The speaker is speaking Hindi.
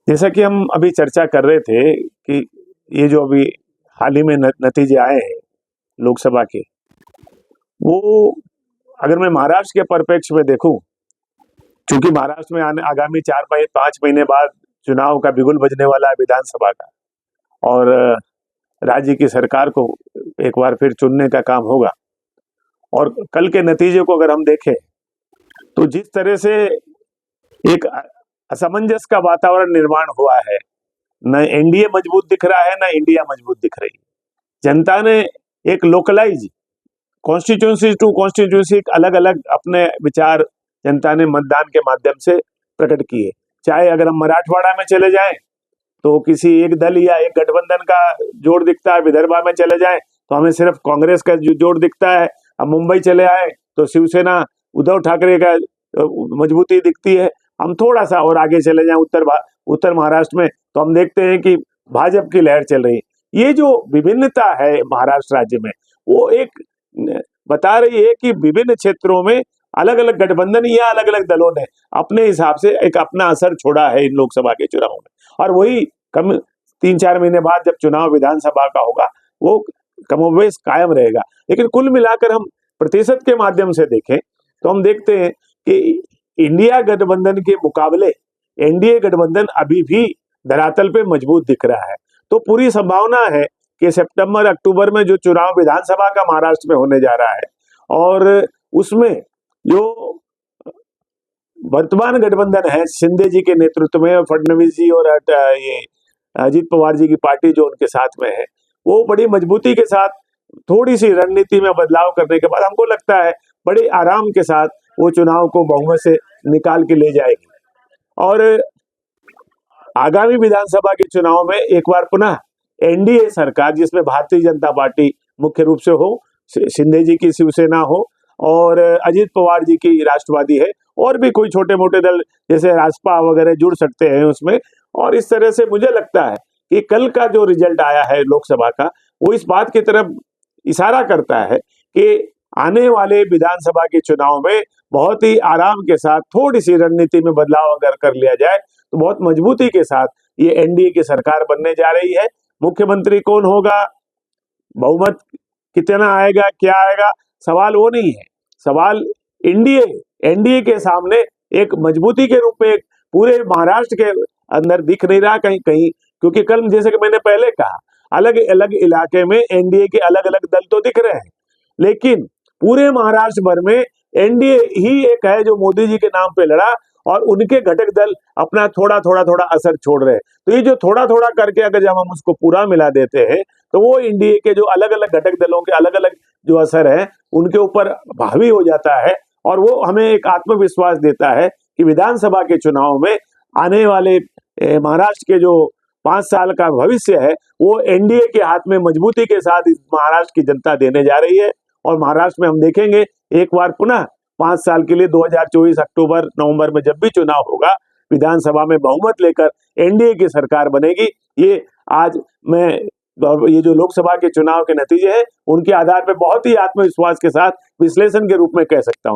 जैसा कि हम अभी चर्चा कर रहे थे कि ये जो अभी हाल ही में नतीजे आए हैं लोकसभा के, वो अगर मैं महाराष्ट्र के परिप्रेक्ष्य में देखूं, क्योंकि महाराष्ट्र में आगामी 4-5 महीने बाद चुनाव का बिगुल बजने वाला है विधानसभा का, और राज्य की सरकार को एक बार फिर चुनने का काम होगा। और कल के नतीजे को अगर हम देखें तो जिस तरह से एक असमंजस का वातावरण निर्माण हुआ है, न एनडीए मजबूत दिख रहा है, न इंडिया मजबूत दिख रही। जनता ने एक लोकलाइज कॉन्स्टिट्यूंसी टू कॉन्स्टिट्यूंसी अलग अलग अपने विचार जनता ने मतदान के माध्यम से प्रकट किए। चाहे अगर हम मराठवाड़ा में चले जाएं तो किसी एक दल या एक गठबंधन का जोड़ दिखता है, विदर्भा में चले जाएं तो हमें सिर्फ कांग्रेस का जोड़ दिखता है, अब मुंबई चले आए तो शिवसेना उद्धव ठाकरे का मजबूती दिखती है, हम थोड़ा सा और आगे चले जाएं उत्तर महाराष्ट्र में तो हम देखते हैं कि भाजपा की लहर चल रही है। ये जो विभिन्नता है महाराष्ट्र राज्य में, वो एक बता रही है कि विभिन्न क्षेत्रों में अलग अलग गठबंधन या अलग अलग दलों ने अपने हिसाब से एक अपना असर छोड़ा है इन लोकसभा के चुनावों में, और वही कम 3-4 महीने बाद जब चुनाव विधानसभा का होगा वो कमोबेश कायम रहेगा। लेकिन कुल मिलाकर हम प्रतिशत के माध्यम से देखें तो हम देखते हैं कि इंडिया गठबंधन के मुकाबले एनडीए गठबंधन अभी भी धरातल पे मजबूत दिख रहा है। तो पूरी संभावना है कि सितंबर अक्टूबर में जो चुनाव विधानसभा का महाराष्ट्र में होने जा रहा है, और उसमें जो वर्तमान गठबंधन है शिंदे जी के नेतृत्व में, फडणवीस जी और ये अजीत पवार जी की पार्टी जो उनके साथ में है, वो बड़ी मजबूती के साथ थोड़ी सी रणनीति में बदलाव करने के बाद हमको लगता है बड़े आराम के साथ वो चुनाव को बहुमत से निकाल के ले जाएगी। और आगामी विधानसभा के चुनाव में एक बार पुनः एनडीए सरकार, जिसमें भारतीय जनता पार्टी मुख्य रूप से हो, शिंदे जी की शिवसेना हो और अजीत पवार जी की राष्ट्रवादी है, और भी कोई छोटे मोटे दल जैसे रासपा वगैरह जुड़ सकते हैं उसमें। और इस तरह से मुझे लगता है कि कल का जो रिजल्ट आया है लोकसभा का, वो इस बात की तरफ इशारा करता है कि आने वाले विधानसभा के चुनाव में बहुत ही आराम के साथ थोड़ी सी रणनीति में बदलाव अगर कर लिया जाए तो बहुत मजबूती के साथ ये एनडीए की सरकार बनने जा रही है। मुख्यमंत्री कौन होगा, बहुमत कितना आएगा, क्या आएगा, सवाल वो नहीं है। सवाल एनडीए के सामने एक मजबूती के रूप में एक पूरे महाराष्ट्र के अंदर दिख नहीं रहा कहीं कहीं, क्योंकि कल जैसे कि मैंने पहले कहा, अलग अलग इलाके में एनडीए के अलग अलग दल तो दिख रहे हैं, लेकिन पूरे महाराष्ट्र भर में एनडीए ही एक है जो मोदी जी के नाम पे लड़ा, और उनके घटक दल अपना थोड़ा थोड़ा असर छोड़ रहे हैं। तो ये जो थोड़ा थोड़ा करके अगर जब हम उसको पूरा मिला देते हैं तो वो एनडीए के जो अलग अलग घटक दलों के अलग अलग जो असर है उनके ऊपर हावी हो जाता है, और वो हमें एक आत्मविश्वास देता है कि विधानसभा के चुनाव में आने वाले महाराष्ट्र के जो 5 साल का भविष्य है वो एनडीए के हाथ में मजबूती के साथ इस महाराष्ट्र की जनता देने जा रही है। और महाराष्ट्र में हम देखेंगे एक बार पुनः 5 साल के लिए 2024 अक्टूबर नवंबर में जब भी चुनाव होगा, विधानसभा में बहुमत लेकर एनडीए की सरकार बनेगी। ये आज मैं ये जो लोकसभा के चुनाव के नतीजे हैं उनके आधार पर बहुत ही आत्मविश्वास के साथ विश्लेषण के रूप में कह सकता हूं।